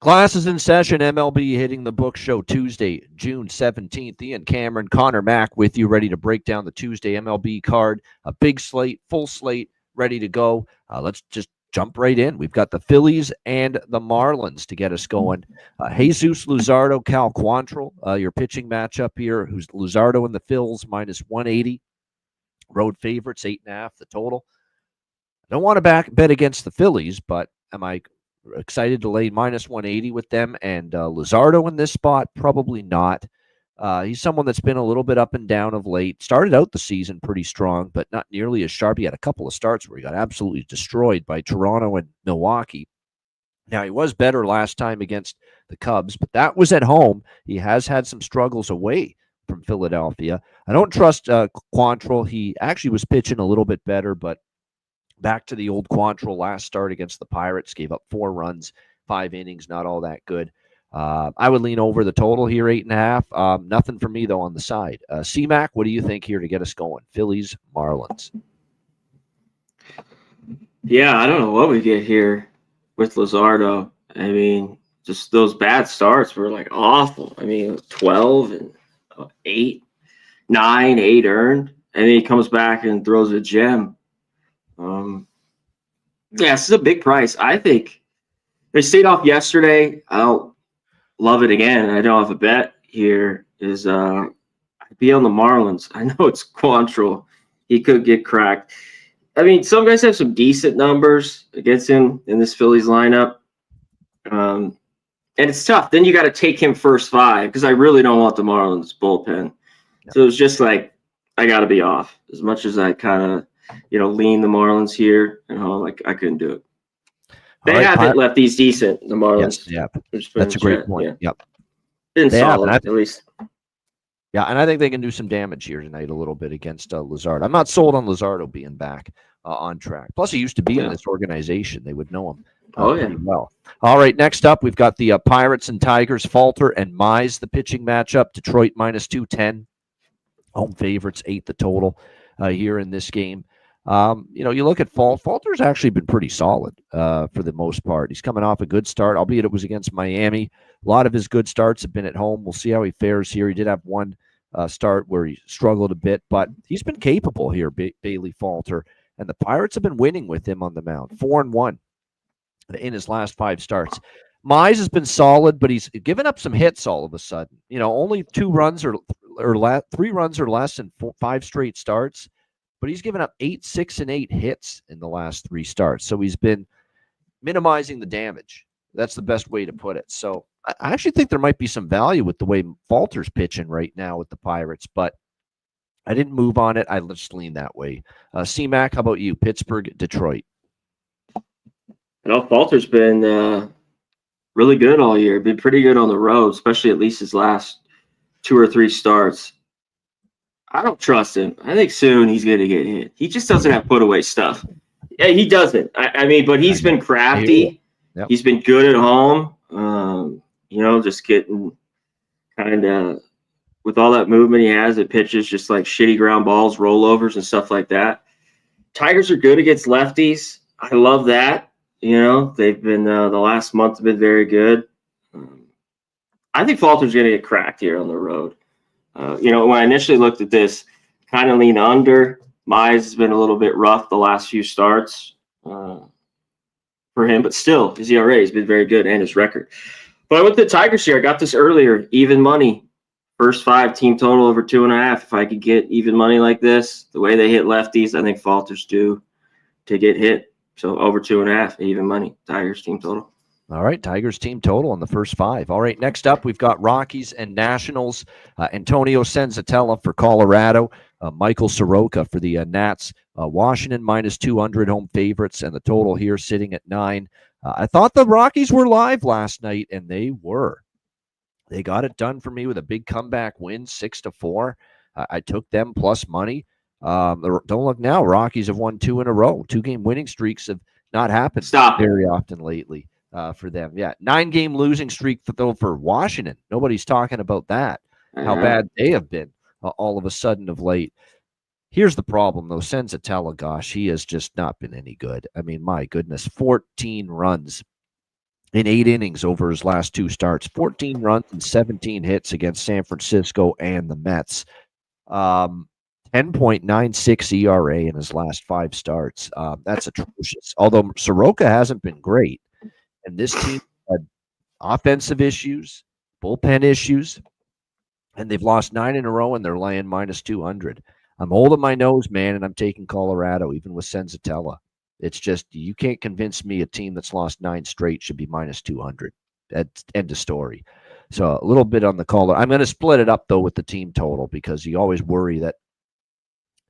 Class is in session. MLB hitting the book show Tuesday, June 17th. Ian Cameron, Connor Mack with you, ready to break down the Tuesday MLB card. A big slate, full slate, ready to go. Let's just jump right in. We've got the Phillies and the Marlins to get us going. Jesus Luzardo, Cal Quantrill, your pitching matchup here. Who's Luzardo and the Phils, minus 180. Road favorites, 8.5 the total. I don't want to bet against the Phillies, but am I excited to lay minus 180 with them? And Luzardo in this spot, probably not. He's someone that's been a little bit up and down of late. Started out the season pretty strong, but not nearly as sharp. He had a couple of starts where he got absolutely destroyed by Toronto and Milwaukee. Now, he was better last time against the Cubs, but that was at home. He has had some struggles away from Philadelphia. I don't trust Quantrill. He actually was pitching a little bit better, but back to the old Quantrill last start against the Pirates, gave up 4 runs, 5 innings, not all that good. I would lean over the total here, 8.5. Nothing for me, though, on the side. C-Mac, what do you think here to get us going? Phillies, Marlins. Yeah, I don't know what we get here with Luzardo. I mean, just those bad starts were like awful. I mean, 12 and 8, 9, 8 earned. And then he comes back and throws a gem. Yeah, this is a big price. I think they stayed off yesterday. I don't love it again. I don't have a bet here. I'd be on the Marlins. I know it's Quantrill. He could get cracked. I mean, some guys have some decent numbers against him in this Phillies lineup. And it's tough. Then you got to take him first 5 because I really don't want the Marlins bullpen. Yeah. So it's just like I got to be off as much as I kind of lean the Marlins here, like I couldn't do it. They haven't left these decent, the Marlins. Yes, yeah, that's a great point. Yeah. Yep. Been solid, at least. Yeah, and I think they can do some damage here tonight a little bit against Luzardo. I'm not sold on Luzardo being back on track. Plus, he used to be in this organization. They would know him pretty well. All right, next up, we've got the Pirates and Tigers, Falter and Mize, the pitching matchup. Detroit minus 210. Home favorites, 8 the total here in this game. You look at Falter's actually been pretty solid for the most part. He's coming off a good start, albeit it was against Miami. A lot of his good starts have been at home. We'll see how he fares here. He did have one start where he struggled a bit, but he's been capable here, Bailey Falter. And the Pirates have been winning with him on the mound, 4-1 in his last 5 starts. Mize has been solid, but he's given up some hits all of a sudden. Only 3 runs or less in 5 straight starts. But he's given up 8, 6, and 8 hits in the last 3 starts. So he's been minimizing the damage. That's the best way to put it. So I actually think there might be some value with the way Falter's pitching right now with the Pirates, but I didn't move on it. I just lean that way. C-Mac, how about you? Pittsburgh, Detroit. Falter's been really good all year. Been pretty good on the road, especially at least his last 2 or 3 starts. I don't trust him. I think soon he's going to get hit. He just doesn't have put-away stuff. Yeah, he doesn't. I mean, but he's been crafty. Yep. He's been good at home. Just getting kind of with all that movement he has, it pitches just like shitty ground balls, rollovers, and stuff like that. Tigers are good against lefties. I love that. They've been the last month have been very good. I think Falter's going to get cracked here on the road. When I initially looked at this, kind of lean under. Mize has been a little bit rough the last few starts for him, but still, his ERA has been very good and his record. But I went to the Tigers here. I got this earlier, even money. First 5, team total over 2.5. If I could get even money like this, the way they hit lefties, I think Falter's due to get hit. So over 2.5, even money. Tigers team total. All right, Tigers team total on the first 5. All right, next up, we've got Rockies and Nationals. Antonio Senzatella for Colorado. Michael Soroka for the Nats. Washington minus 200 home favorites, and the total here sitting at 9. I thought the Rockies were live last night, and they were. They got it done for me with a big comeback win, 6-4. I took them plus money. Don't look now. Rockies have won 2 in a row. 2-game winning streaks have not happened very often lately. For them. Yeah. 9-game losing streak for Washington. Nobody's talking about that, how bad they have been all of a sudden of late. Here's the problem, though. Senzatella, gosh, he has just not been any good. I mean, my goodness, 14 runs in 8 innings over his last 2 starts, 14 runs and 17 hits against San Francisco and the Mets. 10.96 ERA in his last 5 starts. That's atrocious. Although Soroka hasn't been great, and this team had offensive issues, bullpen issues, and they've lost 9 in a row, and they're laying minus 200. I'm holding my nose, man, and I'm taking Colorado, even with Senzatella. It's just you can't convince me a team that's lost 9 straight should be minus 200. That's end of story. So a little bit on the caller. I'm going to split it up though with the team total because you always worry that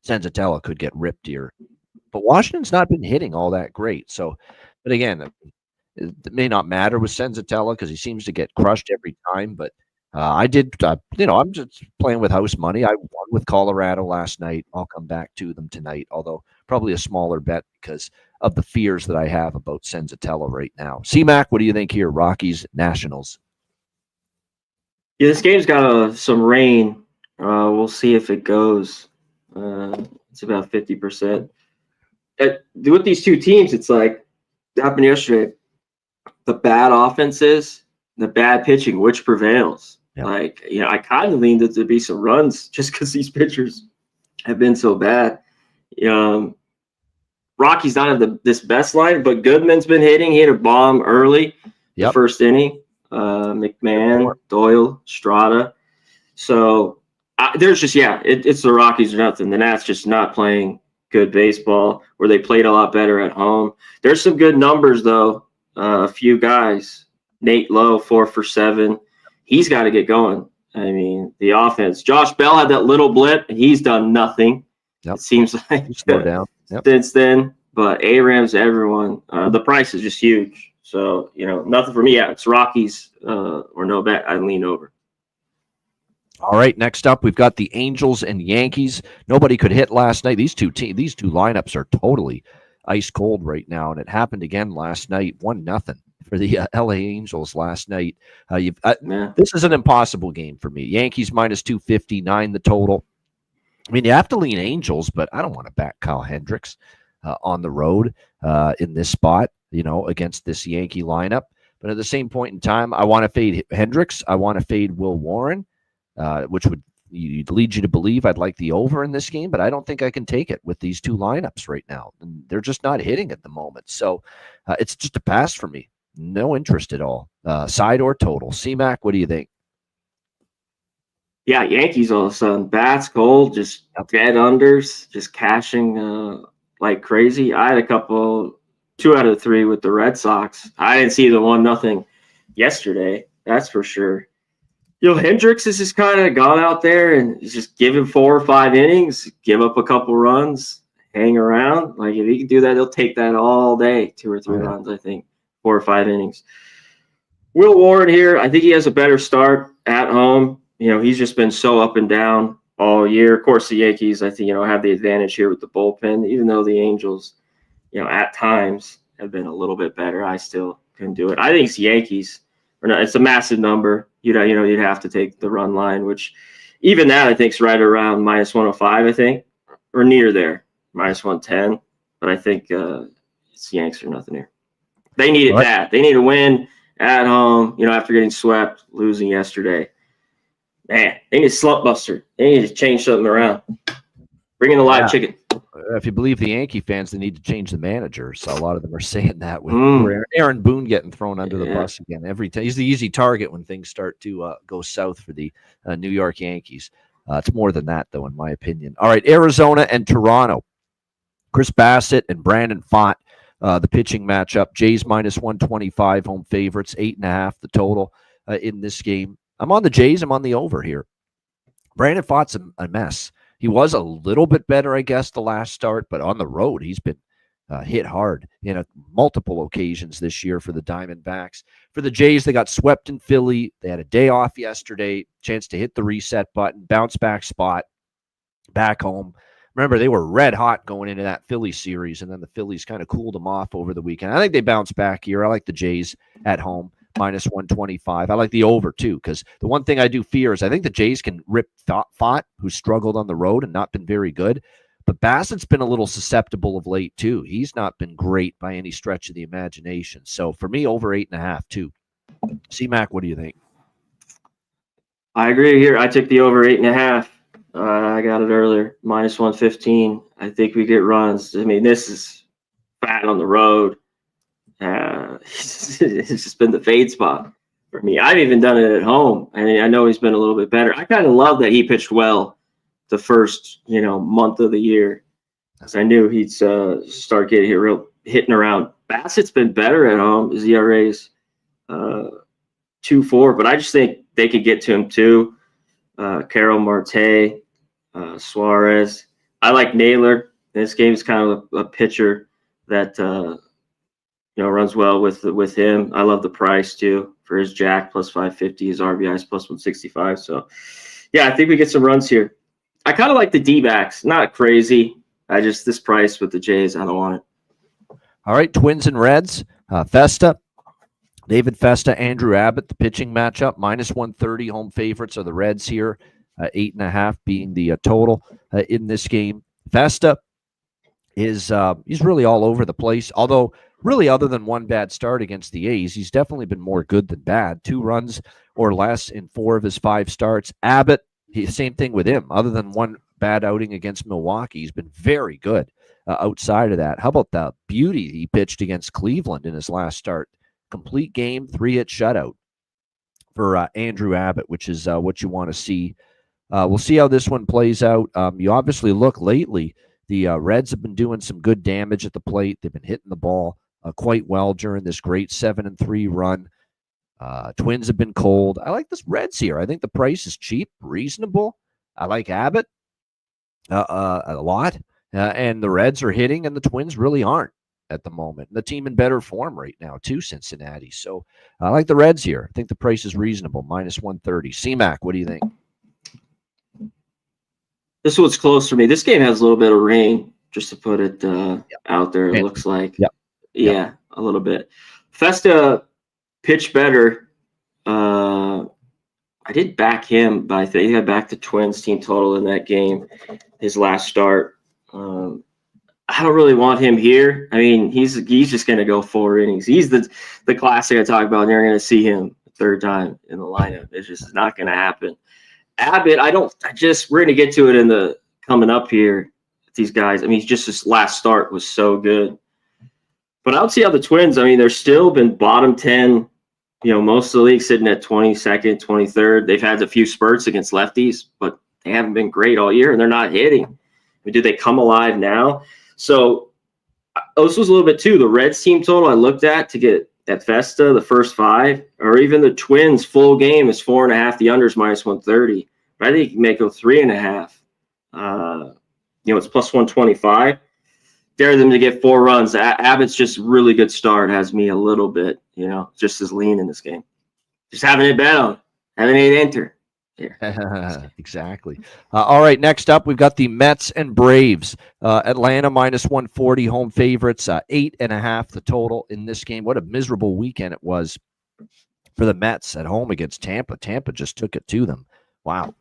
Senzatella could get ripped here. But Washington's not been hitting all that great. So, but again, it may not matter with Senzatella because he seems to get crushed every time. But I did, I'm just playing with house money. I won with Colorado last night. I'll come back to them tonight, although probably a smaller bet because of the fears that I have about Senzatella right now. C-Mac, what do you think here? Rockies, Nationals. Yeah, this game's got some rain. We'll see if it goes. It's about 50%. With these two teams, it's like it happened yesterday. The bad offenses, the bad pitching, which prevails? Yep. I kind of leaned it to be some runs just because these pitchers have been so bad. Rockies don't have this best line, but Goodman's been hitting. He hit a bomb early, the first inning. McMahon, Doyle, Strada. So there's just, it's the Rockies or nothing. The Nats just not playing good baseball where they played a lot better at home. There's some good numbers, though. A few guys. Nate Lowe, 4 for 7. He's got to get going. I mean, the offense. Josh Bell had that little blip, and he's done nothing. It seems like since then. But A-Rams, everyone. The price is just huge. So, nothing for me. Yeah, it's Rockies or no bet. I lean over. All right, next up, we've got the Angels and Yankees. Nobody could hit last night. These two lineups are totally ice cold right now, and it happened again last night. 1-0 for the LA Angels last night. This is an impossible game for me. Yankees minus 259 the total. I mean, you have to lean Angels, but I don't want to back Kyle Hendricks on the road in this spot, against this Yankee lineup. But at the same point in time, I want to fade Hendricks. I want to fade Will Warren, which would lead you to believe I'd like the over in this game, but I don't think I can take it with these two lineups right now. And they're just not hitting at the moment. So it's just a pass for me. No interest at all. Side or total. C-Mac, what do you think? Yeah, Yankees all of a sudden. Bats cold, just dead unders, just cashing like crazy. I had 2 out of 3 with the Red Sox. I didn't see the 1-0 yesterday. That's for sure. Hendricks has just kind of gone out there and he's just given 4 or 5 innings, give up a couple runs, hang around. Like if he can do that, he'll take that all day. 2 or 3 runs, I think, 4 or 5 innings. Will Warren here, I think he has a better start at home. He's just been so up and down all year. Of course, the Yankees, I think, have the advantage here with the bullpen, even though the Angels, at times have been a little bit better. I still couldn't do it. I think it's Yankees. Or no, it's a massive number. You'd have to take the run line, which even that I think is right around minus 105, I think, or near there, minus 110. But I think it's Yanks or nothing here. They needed that. They need a win at home, after getting swept, losing yesterday. Man, they need a slump buster. They need to change something around. Bring in the live chicken. If you believe the Yankee fans, they need to change the manager. So a lot of them are saying that with Aaron Boone getting thrown under the bus again every time. He's the easy target when things start to go south for the New York Yankees. It's more than that, though, in my opinion. All right, Arizona and Toronto. Chris Bassett and Brandon Pfaadt, the pitching matchup. Jays minus 125, home favorites, 8.5 the total in this game. I'm on the Jays. I'm on the over here. Brandon Pfaadt's a mess. He was a little bit better, I guess, the last start, but on the road, he's been hit hard in multiple occasions this year for the Diamondbacks. For the Jays, they got swept in Philly. They had a day off yesterday, chance to hit the reset button, bounce back spot, back home. Remember, they were red hot going into that Philly series, and then the Phillies kind of cooled them off over the weekend. I think they bounced back here. I like the Jays at home. Minus 125. I like the over, too, because the one thing I do fear is I think the Jays can rip Pfaadt, who struggled on the road and not been very good. But Bassett's been a little susceptible of late, too. He's not been great by any stretch of the imagination. So for me, over 8.5, too. C-Mac, what do you think? I agree here. I took the over 8.5. I got it earlier, -115. I think we get runs. I mean, this is bad on the road. It's just been the fade spot for me. I've even done it at home, and I know he's been a little bit better. I kind of love that he pitched well the first, month of the year, because I knew he'd start getting hitting around. Bassett's been better at home. His ERA's 2.4, but I just think they could get to him too. Carroll, Marte, Suarez. I like Naylor. This game is kind of a pitcher that runs well with him. I love the price too for his jack plus 550, his RBIs plus 165. So yeah, I think we get some runs here. I kind of like the D-backs. Not crazy. This price with the Jays, I don't want it. All right, Twins and Reds. Festa. David Festa, Andrew Abbott, the pitching matchup, -130. Home favorites are the Reds here, 8.5 being the total in this game. Festa is he's really all over the place, although really other than one bad start against the A's, he's definitely been more good than bad. 2 runs or less in 4 of his 5 starts. Abbott, same thing with him. Other than one bad outing against Milwaukee, he's been very good outside of that. How about the beauty he pitched against Cleveland in his last start? Complete game, 3-hit shutout for Andrew Abbott, which is what you want to see. We'll see how this one plays out. You obviously look lately, the Reds have been doing some good damage at the plate. They've been hitting the ball quite well during this great 7-3 run. Twins have been cold. I like this Reds here. I think the price is cheap, reasonable. I like Abbott a lot. And the Reds are hitting, and the Twins really aren't at the moment. The team in better form right now, too, Cincinnati. So I like the Reds here. I think the price is reasonable, -130. C-Mac, what do you think? This one's close for me. This game has a little bit of rain, just to put it out there. It looks like. Yeah, a little bit. Festa pitched better. I did back him, but I think I backed the Twins team total in that game, his last start. I don't really want him here. I mean, he's just going to go 4 innings. He's the classic I talk about, and you're going to see him a third time in the lineup. It's just not going to happen. Abbott, we're going to get to it coming up here with these guys. I mean, his last start was so good. But I don't see how the Twins, they're still been bottom 10, most of the league sitting at 22nd, 23rd. They've had a few spurts against lefties, but they haven't been great all year, and they're not hitting. I mean, do they come alive now? So this was a little bit too. The Reds team total I looked at to get at Festa, the first 5, or even the Twins full game is 4.5. The under is -130. But I think you can make them 3.5. It's plus 125. Dare them to get 4 runs. Abbott's just really good start. Has me a little bit, just as lean in this game. Just having it bet on. Having it enter. Here. Exactly. All right, next up, we've got the Mets and Braves. Atlanta -140, home favorites, 8.5 the total in this game. What a miserable weekend it was for the Mets at home against Tampa. Tampa just took it to them. Wow.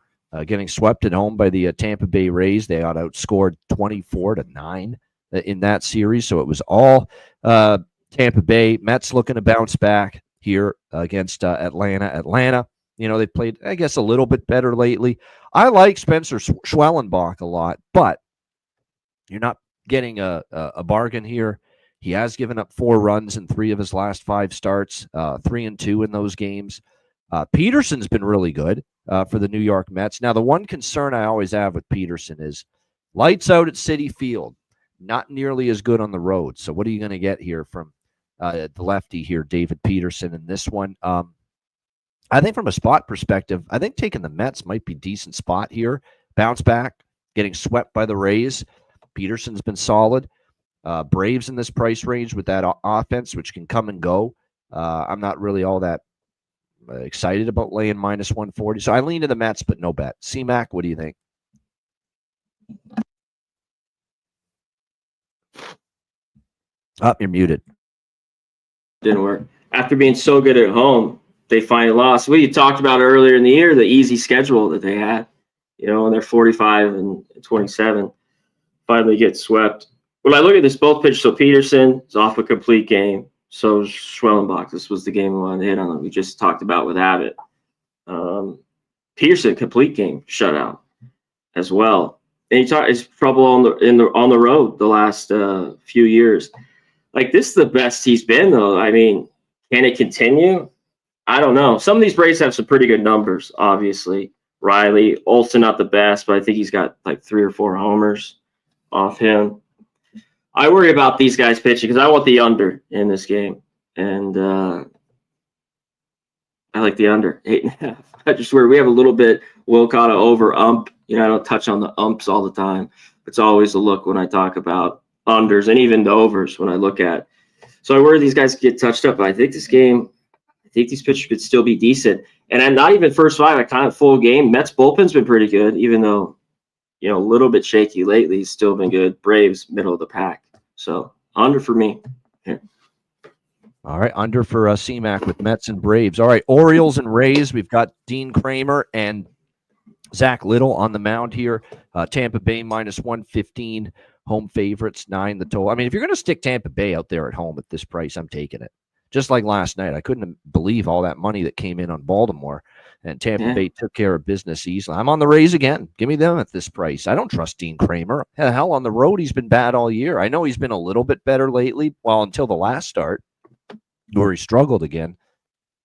Getting swept at home by the Tampa Bay Rays. They got outscored 24-9 in that series. So it was all Tampa Bay. Mets looking to bounce back here against Atlanta. Atlanta, they played, I guess, a little bit better lately. I like Spencer Schwellenbach a lot, but you're not getting a bargain here. He has given up 4 runs in 3 of his last 5 starts, 3-2 in those games. Peterson's been really good for the New York Mets. Now, the one concern I always have with Peterson is lights out at Citi Field, not nearly as good on the road. So what are you going to get here from the lefty here, David Peterson, in this one? I think from a spot perspective, I think taking the Mets might be a decent spot here. Bounce back, getting swept by the Rays. Peterson's been solid. Braves in this price range with that offense, which can come and go. I'm not really all that excited about laying -140. So I lean to the Mets, but no bet. C-Mac, what do you think? You're muted. Didn't work. After being so good at home, they finally lost. We talked about earlier in the year, the easy schedule that they had, and they're 45-27. finally get swept. When I look at this both pitch, so Peterson is off a complete game. So Schwellenbach, this was the game I wanted to hit on. We just talked about with Abbott. Peterson, complete game shutout as well. And he talked his trouble on the road the last few years. Like, this is the best he's been, though. I mean, can it continue? I don't know. Some of these Braves have some pretty good numbers, obviously. Riley, Olsen, not the best, but I think he's got like 3 or 4 homers off him. I worry about these guys pitching because I want the under in this game. And I like the under, 8.5. I just worry. We have a little bit Wilcotta over ump. You know, I don't touch on the umps all the time. It's always a look when I talk about unders and even the overs when I look at. So I worry these guys get touched up. But I think this game, I think these pitchers could still be decent. And I'm not even first 5. I kind of full game. Mets bullpen's been pretty good, even though, you know, a little bit shaky lately. He's still been good. Braves, middle of the pack. So under for me. Yeah. All right, under for CMAC with Mets and Braves. All right, Orioles and Rays. We've got Dean Kramer and Zach Little on the mound here. Tampa Bay minus 115. Home favorites, 9 the total. I mean, if you're going to stick Tampa Bay out there at home at this price, I'm taking it. Just like last night, I couldn't believe all that money that came in on Baltimore, and Tampa Bay took care of business easily. I'm on the Rays again. Give me them at this price. I don't trust Dean Kramer. Hell, on the road, he's been bad all year. I know he's been a little bit better lately, well, until the last start, where he struggled again.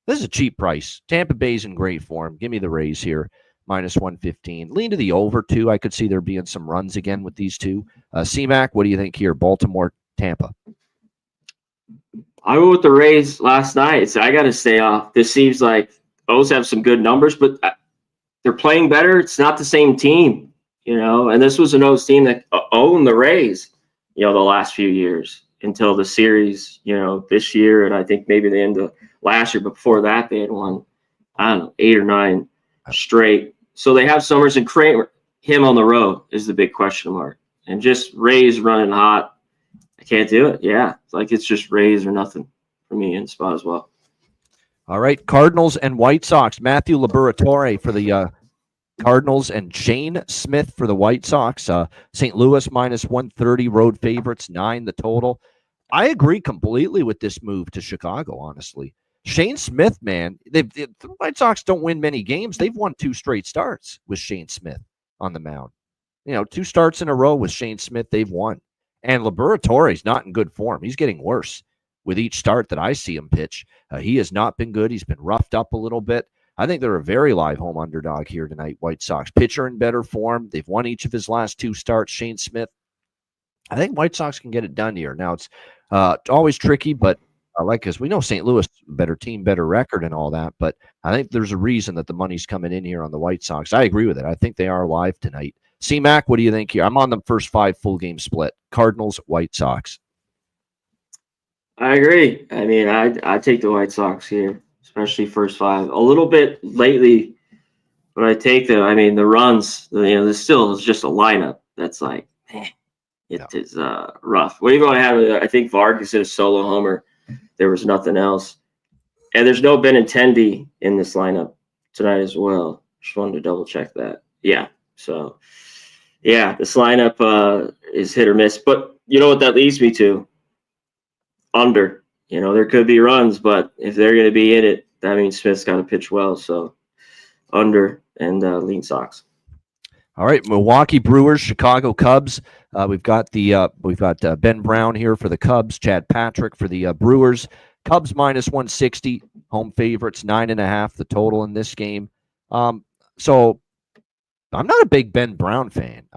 This is a cheap price. Tampa Bay's in great form. Give me the Rays here, minus 115. Lean to the over, too. I could see there being some runs again with these two. CMAC, what do you think here? Baltimore, Tampa. I went with the Rays last night. So I got to stay off. This seems like O's have some good numbers, but they're playing better. It's not the same team, you know. And this was an O's team that owned the Rays, you know, the last few years until the series, you know, this year. And I think maybe the end of last year, but before that, they had won, I don't know, 8 or 9 straight. So they have Summers and Kramer. Him on the road is the big question mark. And just Rays running hot. I can't do it. Yeah. It's just Rays or nothing for me in spot as well. All right. Cardinals and White Sox. Matthew Liberatore for the Cardinals and Shane Smith for the White Sox. St. Louis minus 130, road favorites, 9 the total. I agree completely with this move to Chicago, honestly. Shane Smith, man, the White Sox don't win many games. They've won 2 straight starts with Shane Smith on the mound. You know, 2 starts in a row with Shane Smith, they've won. And Liberatore's not in good form. He's getting worse with each start that I see him pitch. He has not been good. He's been roughed up a little bit. I think they're a very live home underdog here tonight, White Sox. Pitcher in better form. They've won each of his last 2 starts, Shane Smith. I think White Sox can get it done here. Now, it's always tricky, but because we know St. Louis, better team, better record and all that, but I think there's a reason that the money's coming in here on the White Sox. I agree with it. I think they are live tonight. CMAC, what do you think here? I'm on the first 5 full game split. Cardinals, White Sox. I agree. I mean, I take the White Sox here, especially first 5. A little bit lately, but I take them. I mean, the runs, you know, there's still just a lineup that's like, it is rough. What are you going to have? I think Vargas hit a solo homer. There was nothing else. And there's no Benintendi in this lineup tonight as well. Just wanted to double check that. Yeah. So, yeah, this lineup is hit or miss. But you know what that leads me to? Under. You know, there could be runs, but if they're going to be in it, that means Smith's got to pitch well. So, under and lean Sox. All right, Milwaukee Brewers, Chicago Cubs. We've got Ben Brown here for the Cubs, Chad Patrick for the Brewers. Cubs minus 160, home favorites, 9.5 the total in this game. So I'm not a big Ben Brown fan.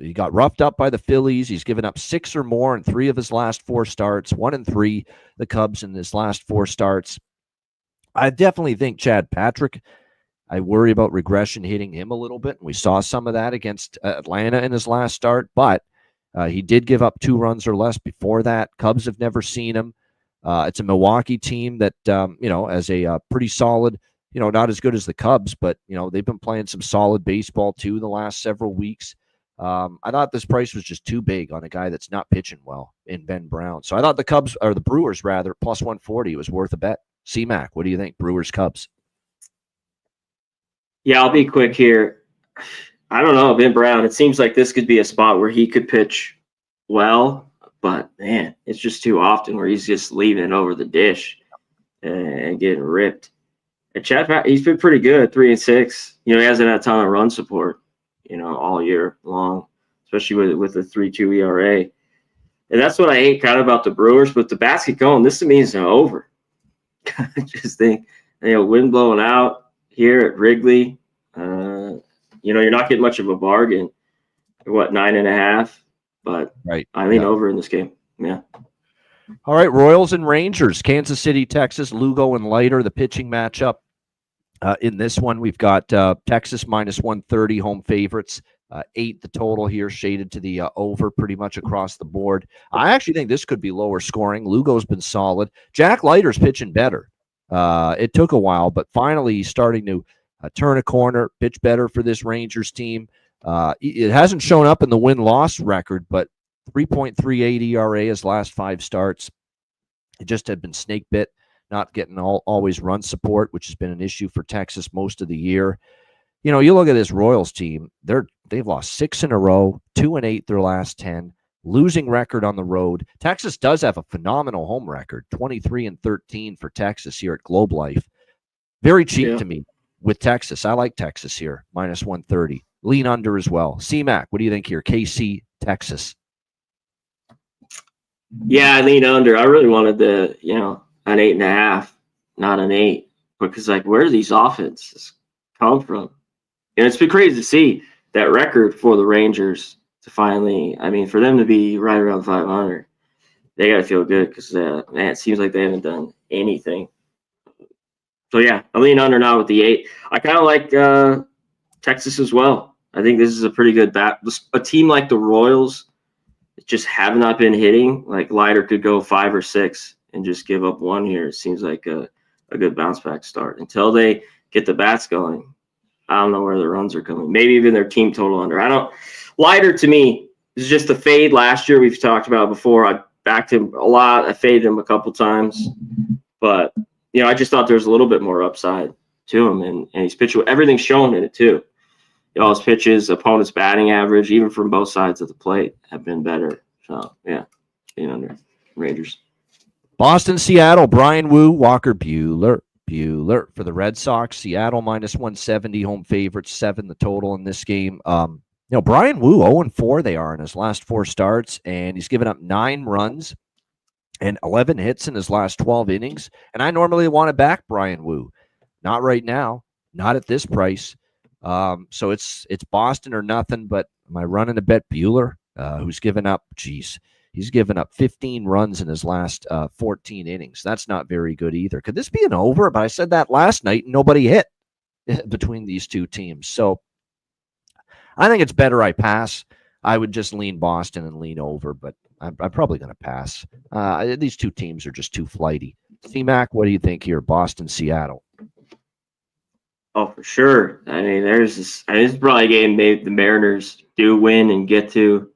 He got roughed up by the Phillies. He's given up 6 or more in 3 of his last 4 starts, 1-3 the Cubs in his last 4 starts. I definitely think Chad Patrick, I worry about regression hitting him a little bit. We saw some of that against Atlanta in his last start, but he did give up 2 runs or less before that. Cubs have never seen him. It's a Milwaukee team that, as a pretty solid, not as good as the Cubs, but, they've been playing some solid baseball too the last several weeks. I thought this price was just too big on a guy that's not pitching well in Ben Brown. So I thought the Brewers rather, plus 140 was worth a bet. CMAC, what do you think? Brewers, Cubs. Yeah, I'll be quick here. I don't know, Ben Brown. It seems like this could be a spot where he could pitch well, but man, it's just too often where he's just leaving it over the dish and getting ripped. And Chad, he's been pretty good, 3-6. You know, he hasn't had a ton of run support, you know, all year long, especially with the 3.2 ERA. And that's what I hate kind of about the Brewers. But the basket going, this to me is over. I just think, you know, wind blowing out here at Wrigley. You know, you're not getting much of a bargain. What, 9.5? But right. I lean over in this game. Yeah. All right, Royals and Rangers, Kansas City, Texas, Lugo and Leiter, the pitching matchup. In this one, we've got Texas minus 130 home favorites, 8 the total here, shaded to the over pretty much across the board. I actually think this could be lower scoring. Lugo's been solid. Jack Leiter's pitching better. It took a while, but finally he's starting to turn a corner, pitch better for this Rangers team. It hasn't shown up in the win-loss record, but 3.38 ERA his last 5 starts. It just had been snake bit, not getting always run support, which has been an issue for Texas most of the year. You know, you look at this Royals team, they've lost 6 in a row, 2-8 their last 10, losing record on the road. Texas does have a phenomenal home record, 23-13 for Texas here at Globe Life. Very cheap to me with Texas. I like Texas here, minus 130. Lean under as well. C-Mac, what do you think here? KC, Texas. Yeah, I lean under. I really wanted an 8.5, not an 8, because like, where do these offenses come from? And it's been crazy to see that record for the Rangers to finally, I mean, for them to be right around 500, they got to feel good because, man, it seems like they haven't done anything. So, yeah, I lean under now with the 8. I kind of like Texas as well. I think this is a pretty good bat. A team like the Royals just have not been hitting. Like Leiter could go 5 or 6 and just give up 1 here. It seems like a good bounce back start. Until they get the bats going, I don't know where the runs are coming. Maybe even their team total under. Leiter to me is just a fade last year. We've talked about before. I backed him a lot. I faded him a couple times. But, you know, I just thought there was a little bit more upside to him. And he's pitching. Everything's shown in it, too. All his pitches, opponent's batting average, even from both sides of the plate, have been better. So, yeah, being under Rangers. Boston, Seattle, Brian Wu, Walker Buehler for the Red Sox. Seattle minus 170, home favorites, 7 the total in this game. You know, Brian Wu, 0-4 they are in his last 4 starts, and he's given up 9 runs and 11 hits in his last 12 innings. And I normally want to back Brian Wu. Not right now, not at this price. So it's Boston or nothing, but am I running to bet Buehler, who's given up, he's given up 15 runs in his last 14 innings. That's not very good either. Could this be an over? But I said that last night and nobody hit between these two teams. So I think it's better I pass. I would just lean Boston and lean over, but I'm probably going to pass. These two teams are just too flighty. C-Mac, what do you think here? Boston, Seattle. Oh, for sure. I mean, this is probably a game the Mariners do win and get to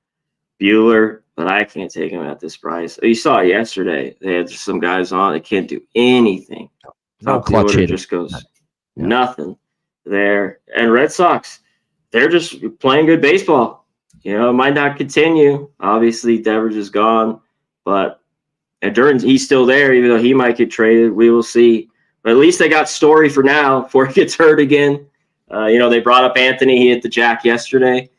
Buehler, but I can't take him at this price. You saw it yesterday. They had some guys on that can't do anything. No clutch hitting. Just goes nothing there. And Red Sox, they're just playing good baseball. You know, it might not continue. Obviously, Devers is gone, but he's still there, even though he might get traded. We will see. But at least they got Story for now before he gets hurt again. You know, they brought up Anthony. He hit the jack yesterday.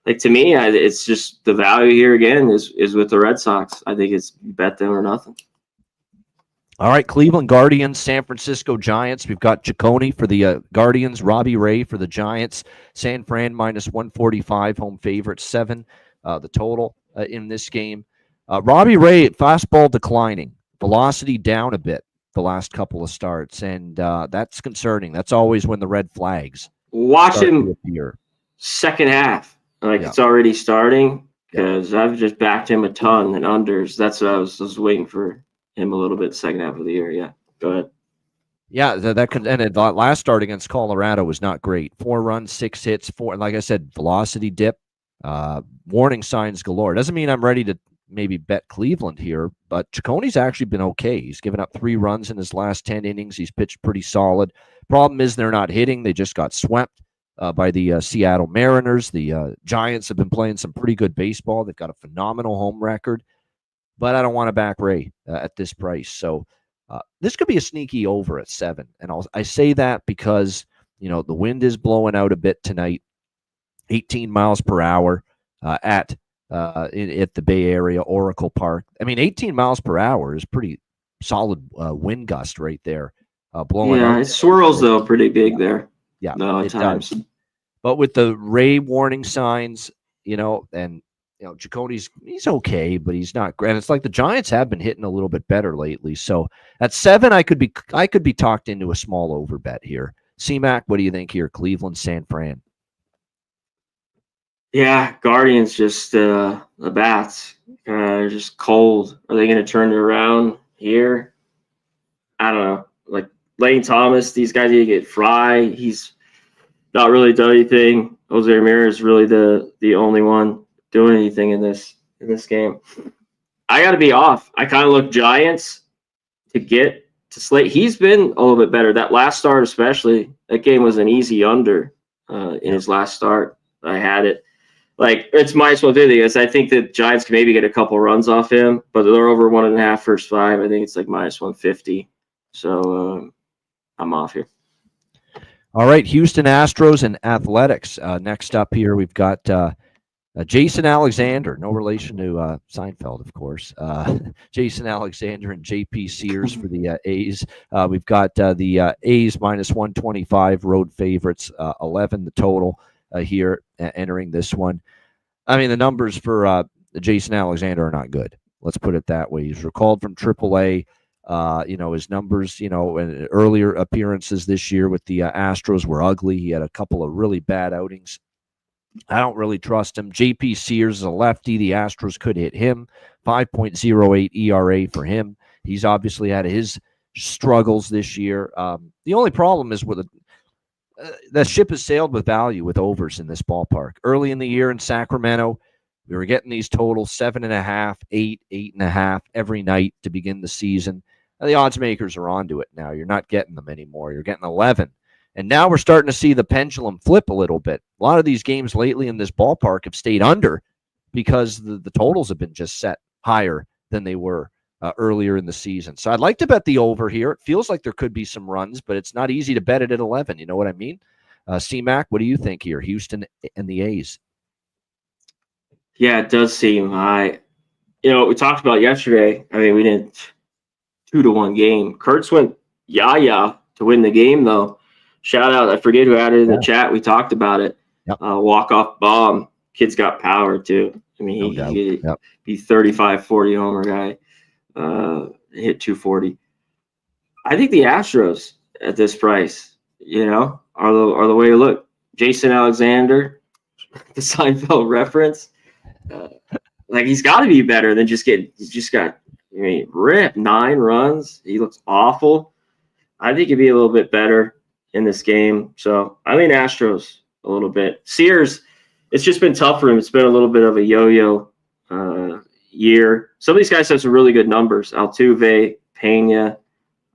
Like, to me, it's just the value here again is with the Red Sox. I think it's bet them or nothing. All right, Cleveland Guardians, San Francisco Giants. We've got Ciccone for the Guardians, Robbie Ray for the Giants. San Fran minus 145, home favorite, 7 the total in this game. Robbie Ray, fastball declining, velocity down a bit the last couple of starts, and that's concerning. That's always when the red flags watch him second half. It's already starting because I've just backed him a ton and unders. That's what I was waiting for him a little bit second half of the year. Yeah, go ahead. Yeah, that last start against Colorado was not great. 4 runs, 6 hits, 4. Like I said, velocity dip, warning signs galore. Doesn't mean I'm ready to maybe bet Cleveland here, but Chaconi's actually been okay. He's given up 3 runs in his last 10 innings. He's pitched pretty solid. Problem is they're not hitting. They just got swept by the Seattle Mariners. The Giants have been playing some pretty good baseball. They've got a phenomenal home record, but I don't want to back Ray at this price. So this could be a sneaky over at 7. And I say that because, the wind is blowing out a bit tonight, 18 miles per hour at the Bay Area, Oracle Park. I mean, 18 miles per hour is pretty solid wind gust right there. Blowing Yeah, out. it swirls, though, pretty big there. Yeah, no, at times. Does. But with the Ray warning signs, and Jacody's, he's okay, but he's not great. And it's like the Giants have been hitting a little bit better lately. So at 7, I could be talked into a small over bet here. C-Mac, what do you think here? Cleveland, San Fran. Yeah, Guardians just the bats just cold. Are they going to turn it around here? I don't know. Like Lane Thomas, these guys need to get Fry. He's not really done anything. Jose Ramirez is really the only one doing anything in this game. I got to be off. I kind of look Giants to get to Slate. He's been a little bit better. That last start especially, that game was an easy under in his last start. I had it. Like, it's -150 because I think that Giants can maybe get a couple runs off him, but they're over 1.5 first 5. I think it's like -150. So I'm off here. All right, Houston Astros and Athletics. Next up here, we've got Jason Alexander, no relation to Seinfeld, of course. Jason Alexander and J.P. Sears for the A's. We've got the A's -125, road favorites, 11 the total here entering this one. I mean, the numbers for Jason Alexander are not good. Let's put it that way. He's recalled from AAA. His numbers, in earlier appearances this year with the Astros were ugly. He had a couple of really bad outings. I don't really trust him. J.P. Sears is a lefty. The Astros could hit him. 5.08 ERA for him. He's obviously had his struggles this year. The only problem is with the ship has sailed with value with overs in this ballpark. Early in the year in Sacramento, we were getting these totals 7.5, 8, 8.5 every night to begin the season. Now, the odds makers are onto it now. You're not getting them anymore. You're getting 11. And now we're starting to see the pendulum flip a little bit. A lot of these games lately in this ballpark have stayed under because the totals have been just set higher than they were earlier in the season. So I'd like to bet the over here. It feels like there could be some runs, but it's not easy to bet it at 11. You know what I mean? C-Mac, what do you think here? Houston and the A's. Yeah, it does seem high. We talked about yesterday. I mean, we didn't 2-1 game. Kurtz went to win the game, though. Shout out. I forget who added in the chat. We talked about it. Yep. Walk-off bomb. Kid's got power, too. I mean, he 35, 40 homer guy. Hit 240. I think the Astros at this price, are the way to look. Jason Alexander, the Seinfeld reference. Like, he's got to be better than ripped 9 runs. He looks awful. I think he'd be a little bit better in this game. So I mean Astros a little bit. Sears, it's just been tough for him. It's been a little bit of a yo-yo year. Some of these guys have some really good numbers. Altuve, Pena.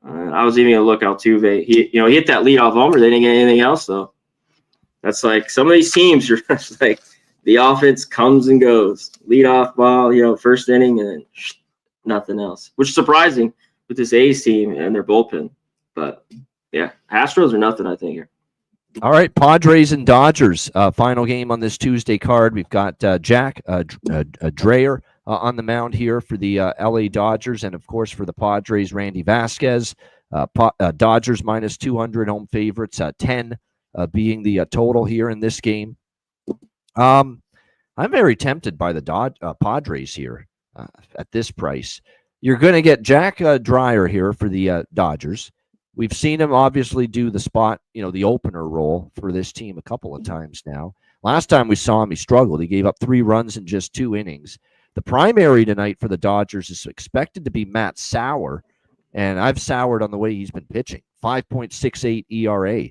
I was even going to look Altuve. He hit that leadoff homer. They didn't get anything else, though. That's like some of these teams, you're just like, the offense comes and goes. Leadoff ball, first inning, and then nothing else. Which is surprising with this A's team and their bullpen. But, yeah, Astros are nothing, I think, here. All right, Padres and Dodgers. Final game on this Tuesday card. We've got Jack Dreyer on the mound here for the LA Dodgers, and, of course, for the Padres, Randy Vasquez. Dodgers -200 home favorites, 10 being the total here in this game. I'm very tempted by the Padres here at this price. You're going to get Jack Dreyer here for the Dodgers. We've seen him obviously do the spot, the opener role for this team a couple of times now. Last time we saw him, he struggled. He gave up 3 runs in just 2 innings. The primary tonight for the Dodgers is expected to be Matt Sauer, and I've soured on the way he's been pitching. 5.68 ERA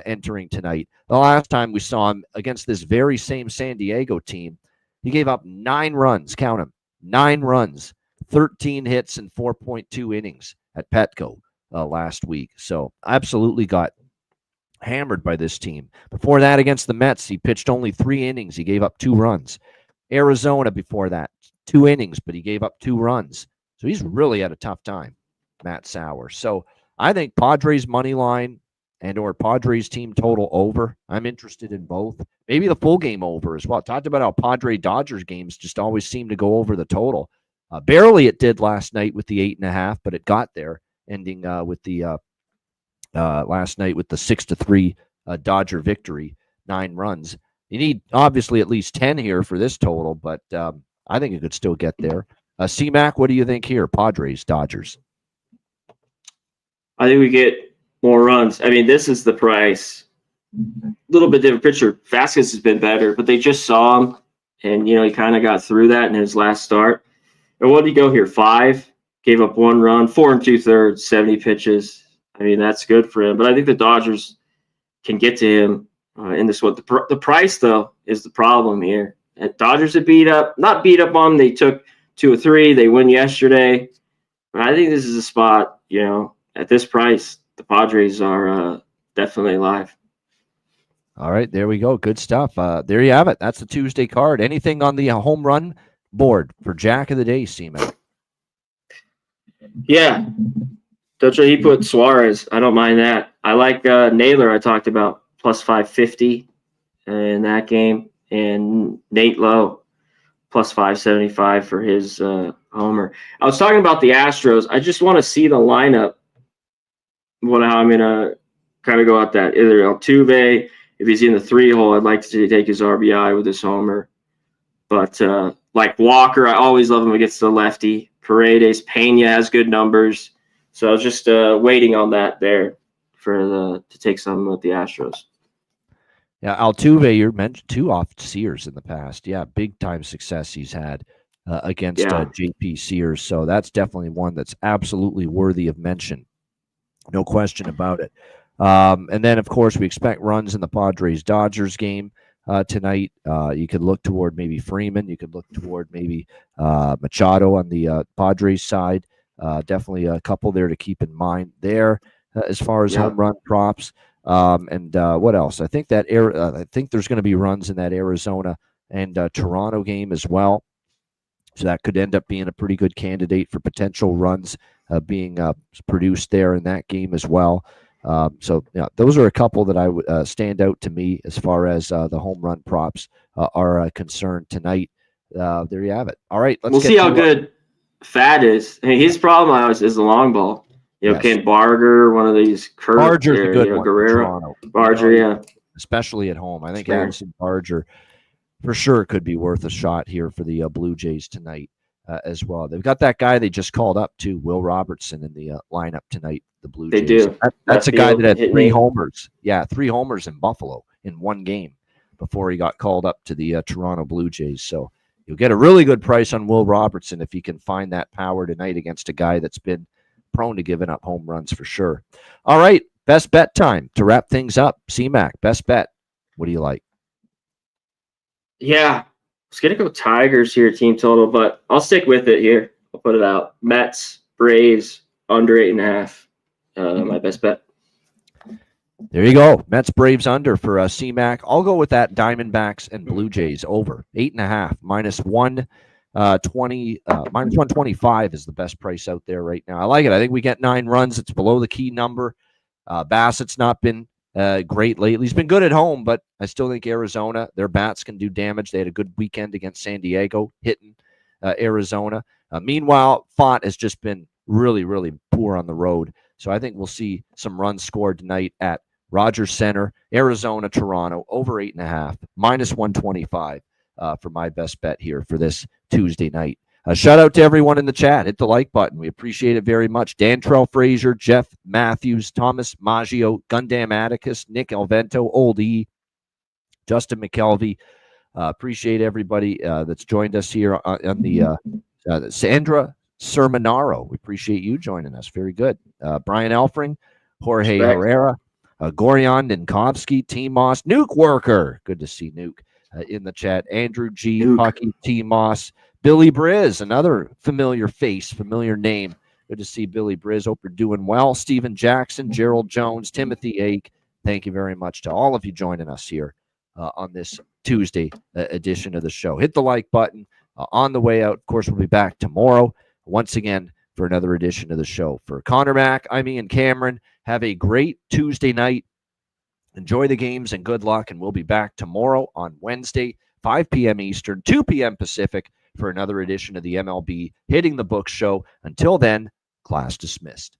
entering tonight. The last time we saw him against this very same San Diego team, he gave up 9 runs. Count them. 9 runs, 13 hits, and 4.2 innings at Petco last week. So absolutely got hammered by this team. Before that, against the Mets, he pitched only 3 innings. He gave up 2 runs. Arizona before that, 2 innings, but he gave up 2 runs. So he's really had a tough time, Matt Sauer. So I think Padres money line and or Padres team total over. I'm interested in both. Maybe the full game over as well. Talked about how Padre Dodgers games just always seem to go over the total. Barely it did last night with the 8.5, but it got there, ending with the last night with the 6-3 Dodger victory, 9 runs. You need obviously at least 10 here for this total, but I think it could still get there. C-Mac, what do you think here? Padres, Dodgers. I think we get more runs. I mean, this is the price. A little bit different picture. Vasquez has been better, but they just saw him, and he kind of got through that in his last start. And what did he go here? 5, gave up 1 run, 4 2/3, 70 pitches. I mean, that's good for him. But I think the Dodgers can get to him in this one. The price, though, is the problem here. And Dodgers are not beat up on them. They took 2 or 3. They win yesterday. But I think this is a spot, at this price, the Padres are definitely alive. All right, there we go. Good stuff. There you have it. That's the Tuesday card. Anything on the home run board for Jack of the Day, Seaman? Yeah. That's right. He put Suarez. I don't mind that. I like Naylor. I talked about plus 550 in that game, and Nate Lowe plus 575 for his homer. I was talking about the Astros. I just want to see the lineup. How I'm gonna kind of go at that. Either Altuve, if he's in the 3 hole, I'd like to take his RBI with his homer. But like Walker, I always love him against the lefty. Paredes, Pena has good numbers. So I was just waiting on that there to take some with the Astros. Yeah, Altuve, you mentioned 2 off Sears in the past. Yeah, big time success he's had against JP Sears. So that's definitely one that's absolutely worthy of mention. No question about it. And then, of course, we expect runs in the Padres-Dodgers game tonight. You could look toward maybe Freeman. You could look toward maybe Machado on the Padres side. Definitely a couple there to keep in mind there as far as home run props. And what else? I think that I think there's going to be runs in that Arizona and Toronto game as well. So that could end up being a pretty good candidate for potential runs being produced there in that game as well. So those are a couple that I would stand out to me as far as the home run props are concerned tonight. There you have it. All right, we'll see how good Fat is. I mean, his problem is the long ball. Ken Barger, one of these curves. Barger's a good one. Guerrero, Barger, especially at home. I think Addison Barger for sure could be worth a shot here for the Blue Jays tonight as well. They've got that guy they just called up to, Will Robertson, in the lineup tonight. The Blue Jays. They do. That's a guy that had 3 homers. Yeah, 3 homers in Buffalo in 1 game before he got called up to the Toronto Blue Jays. So you'll get a really good price on Will Robertson if he can find that power tonight against a guy that's been prone to giving up home runs for sure. All right, best bet time to wrap things up. C-Mac, best bet. What do you like? Yeah, I was going to go Tigers here, team total, but I'll stick with it here. I'll put it out. Mets, Braves, under 8.5. My best bet. There you go. Mets, Braves under for C-Mac. I'll go with that. Diamondbacks and Blue Jays over 8.5 minus 120 minus 125 is the best price out there right now. I like it. I think we get 9 runs. It's below the key number. Bassett's not been great lately. He's been good at home, but I still think Arizona, their bats can do damage. They had a good weekend against San Diego, hitting Arizona. Meanwhile, Font has just been really, really poor on the road. So I think we'll see some runs scored tonight at Rogers Center, Arizona, Toronto, over 8.5, minus 125 for my best bet here for this Tuesday night. Shout out to everyone in the chat. Hit the like button. We appreciate it very much. Dantrell Frazier, Jeff Matthews, Thomas Maggio, Gundam Atticus, Nick Alvento, Old E, Justin McKelvey. Appreciate everybody that's joined us here on the Sandra Sermonaro. We appreciate you joining us. Very good. Brian Elfring, Jorge Herrera, Gorion Ninkovsky, Team Moss, Nuke Worker. Good to see Nuke in the chat. Andrew G, Pucky, Team Moss, Billy Briz, another familiar face, familiar name. Good to see Billy Briz. Hope you're doing well. Steven Jackson, Gerald Jones, Timothy Ake, thank you very much to all of you joining us here on this Tuesday edition of the show. Hit the like button on the way out. Of course, we'll be back tomorrow once again for another edition of the show. For Connor Mack, I'm Ian Cameron. Have a great Tuesday night. Enjoy the games and good luck. And we'll be back tomorrow on Wednesday, 5 p.m. Eastern, 2 p.m. Pacific for another edition of the MLB Hitting the Books show. Until then, class dismissed.